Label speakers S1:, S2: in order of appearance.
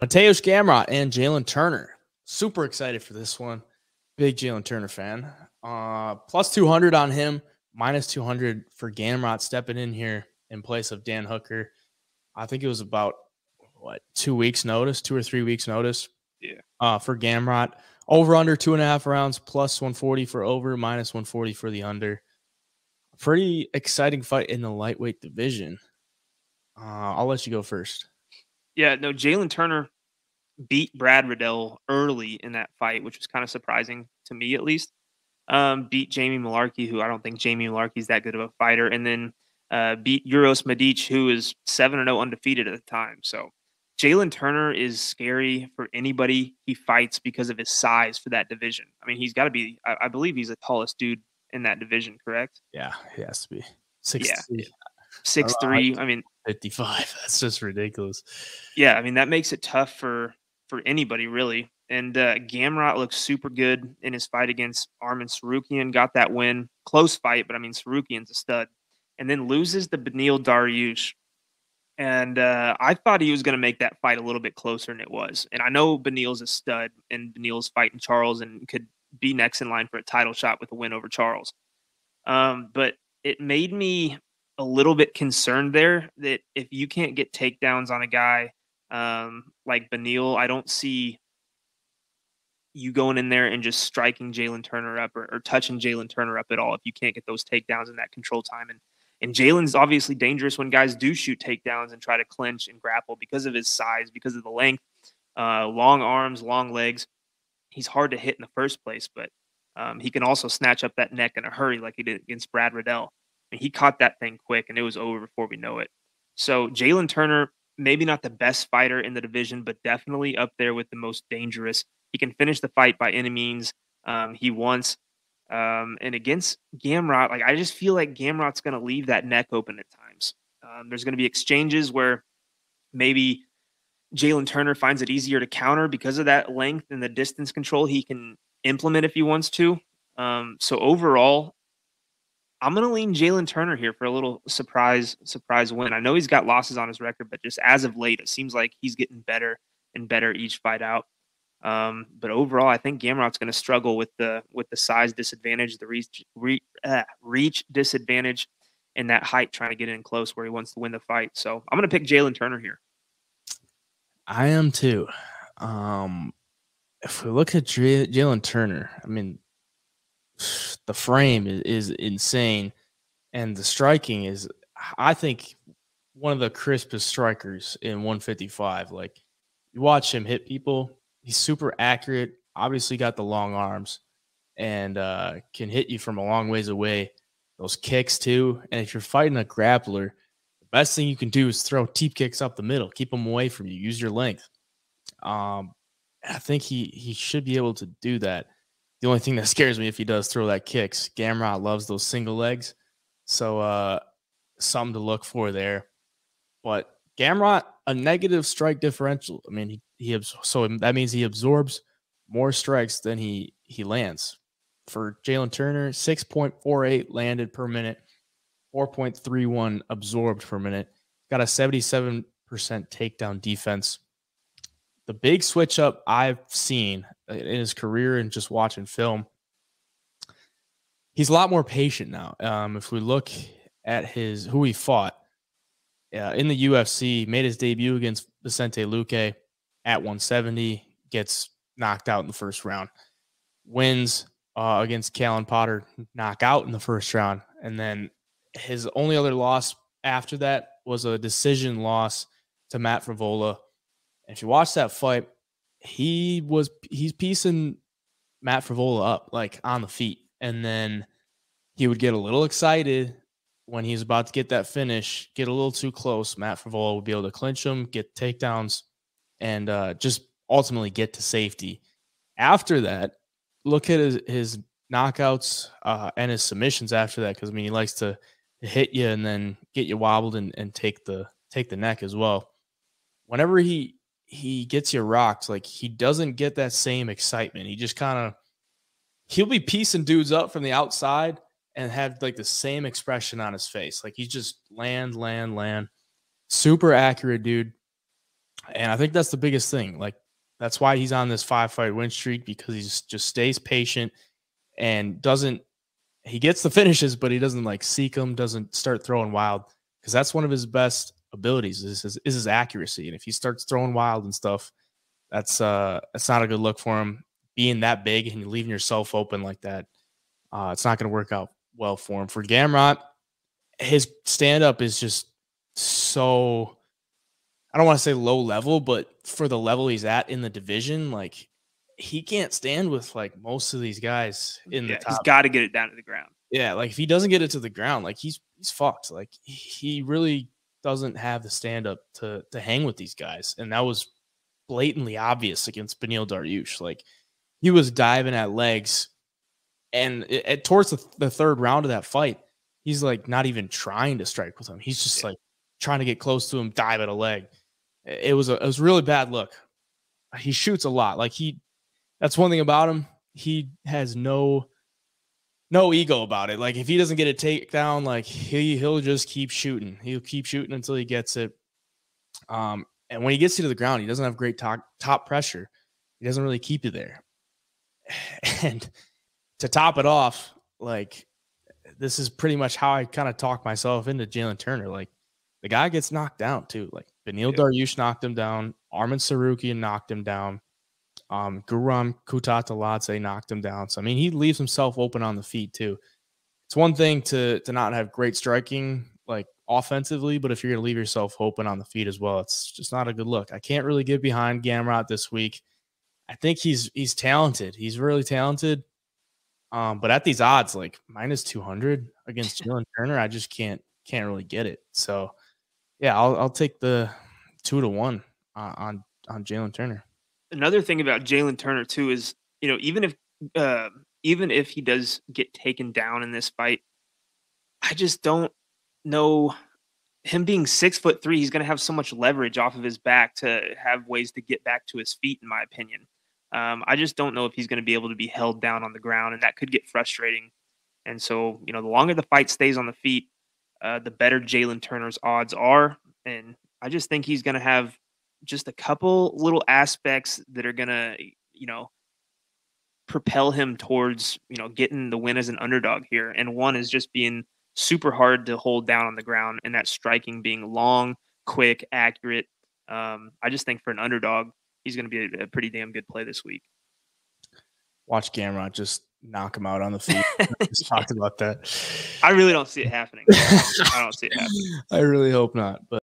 S1: Mateusz Gamrot and Jalin Turner. Super excited for this one. Big Jalin Turner fan. Plus 200 on him, minus 200 for Gamrot stepping in here in place of Dan Hooker. I think it was about, 2 weeks notice, 2 or 3 weeks notice.
S2: Yeah.
S1: For Gamrot. Over under 2.5 rounds, plus 140 for over, minus 140 for the under. Pretty exciting fight in the lightweight division. I'll let you go first.
S2: Yeah, no, Jalin Turner beat Brad Riddell early in that fight, which was kind of surprising to me at least. Beat Jamie Malarkey, who I don't think Jamie Malarkey's that good of a fighter, and then beat Uros Medic, who is 7-0 undefeated at the time. So Jalin Turner is scary for anybody he fights because of his size for that division. I mean, he's got to be, I believe he's the tallest dude in that division, correct?
S1: Yeah, he has to be.
S2: 6'3". I mean,
S1: 55. That's just ridiculous.
S2: Yeah, I mean, that makes it tough for anybody, really. And Gamrot looks super good in his fight against Arman Sarukian. Got that win. Close fight, but I mean, Sarukian's a stud. And then loses to Beneil Dariush. And I thought he was going to make that fight a little bit closer than it was. And I know Beneil's a stud, and Beneil's fighting Charles and could be next in line for a title shot with a win over Charles. But it made me a little bit concerned there that if you can't get takedowns on a guy like Beneil, I don't see you going in there and just striking Jalin Turner up or touching Jalin Turner up at all if you can't get those takedowns in that control time. And Jalen's obviously dangerous when guys do shoot takedowns and try to clinch and grapple because of his size, because of the length, long arms, long legs. He's hard to hit in the first place, but he can also snatch up that neck in a hurry like he did against Brad Riddell. And he caught that thing quick, and it was over before we know it. So Jalin Turner, maybe not the best fighter in the division, but definitely up there with the most dangerous. He can finish the fight by any means he wants. And against Gamrot, I just feel like Gamrot's going to leave that neck open at times. There's going to be exchanges where maybe Jalin Turner finds it easier to counter because of that length and the distance control he can implement if he wants to. So overall, I'm going to lean Jalin Turner here for a little surprise win. I know he's got losses on his record, but just as of late, it seems like he's getting better and better each fight out. But overall, I think Gamrot's going to struggle with the size disadvantage, the reach disadvantage, and that height trying to get in close where he wants to win the fight. So I'm going to pick Jalin Turner here.
S1: I am too. If we look at Jalin Turner, I mean, the frame is insane, and the striking is, I think, one of the crispest strikers in 155. Like, you watch him hit people, he's super accurate, obviously got the long arms, and can hit you from a long ways away. Those kicks too, and if you're fighting a grappler, the best thing you can do is throw teep kicks up the middle, keep them away from you, use your length. I think he should be able to do that. The only thing that scares me if he does throw that kicks. Gamrot loves those single legs, so something to look for there. But Gamrot, a negative strike differential. I mean, so that means he absorbs more strikes than he lands. For Jalin Turner, 6.48 landed per minute, 4.31 absorbed per minute. Got a 77% takedown defense. The big switch up I've seen in his career and just watching film, he's a lot more patient now. If we look at who he fought in the UFC, made his debut against Vicente Luque at 170, gets knocked out in the first round, wins against Callan Potter, knockout in the first round, and then his only other loss after that was a decision loss to Matt Frivola. If you watch that fight, he's piecing Matt Frivola up like on the feet, and then he would get a little excited when he's about to get that finish, get a little too close. Matt Frivola would be able to clinch him, get takedowns, and just ultimately get to safety. After that, look at his knockouts and his submissions after that, because I mean, he likes to hit you and then get you wobbled and take the neck as well. Whenever he gets you rocked, like, he doesn't get that same excitement. He just he'll be piecing dudes up from the outside and have like the same expression on his face. Like, he's just land. Super accurate dude. And I think that's the biggest thing. Like, that's why he's on this 5-fight win streak, because he just stays patient and doesn't – he gets the finishes, but he doesn't, like, seek them, doesn't start throwing wild, because that's one of his best abilities is his accuracy. And if he starts throwing wild and stuff, that's not a good look for him. Being that big and leaving yourself open like that, it's not going to work out well for him. For Gamrot, his stand-up is just so – I don't want to say low level, but for the level he's at in the division, like, he can't stand with, like, most of these guys in the top.
S2: He's got to get it down to the ground.
S1: Yeah, like, if he doesn't get it to the ground, like, he's fucked. Like, he really doesn't have the stand-up to hang with these guys, and that was blatantly obvious against Beneil Dariush. Like, he was diving at legs, and towards the third round of that fight, he's, like, not even trying to strike with him. He's just, like, trying to get close to him, dive at a leg. It was a really bad look. He shoots a lot. Like, that's one thing about him. He has no ego about it. Like, if he doesn't get a takedown, like, he'll just keep shooting. He'll keep shooting until he gets it. And when he gets you to the ground, he doesn't have great top pressure. He doesn't really keep you there. And to top it off, like, this is pretty much how I kind of talk myself into Jalin Turner. Like, the guy gets knocked down too. Like, Beneil Dariush knocked him down. Arman Tsarukyan knocked him down. Guram Kutateladze knocked him down. So, I mean, he leaves himself open on the feet too. It's one thing to not have great striking, like, offensively, but if you're going to leave yourself open on the feet as well, it's just not a good look. I can't really get behind Gamrot this week. I think he's talented. He's really talented. But at these odds, like minus 200 against Jalin Turner, I just can't really get it. So, yeah, I'll take the 2-1 on Jalin Turner.
S2: Another thing about Jalin Turner too is, even if he does get taken down in this fight, I just don't know. Him being 6'3", he's going to have so much leverage off of his back to have ways to get back to his feet, in my opinion. I just don't know if he's going to be able to be held down on the ground, and that could get frustrating. And so, the longer the fight stays on the feet, the better Jalin Turner's odds are. And I just think he's going to have just a couple little aspects that are going to, propel him towards, getting the win as an underdog here. And one is just being super hard to hold down on the ground, and that striking being long, quick, accurate. I just think for an underdog, he's going to be a pretty damn good play this week.
S1: Watch Gamrot just knock him out on the feet. Just talked about that.
S2: I really don't see it happening. I don't see it happening.
S1: I really hope not. But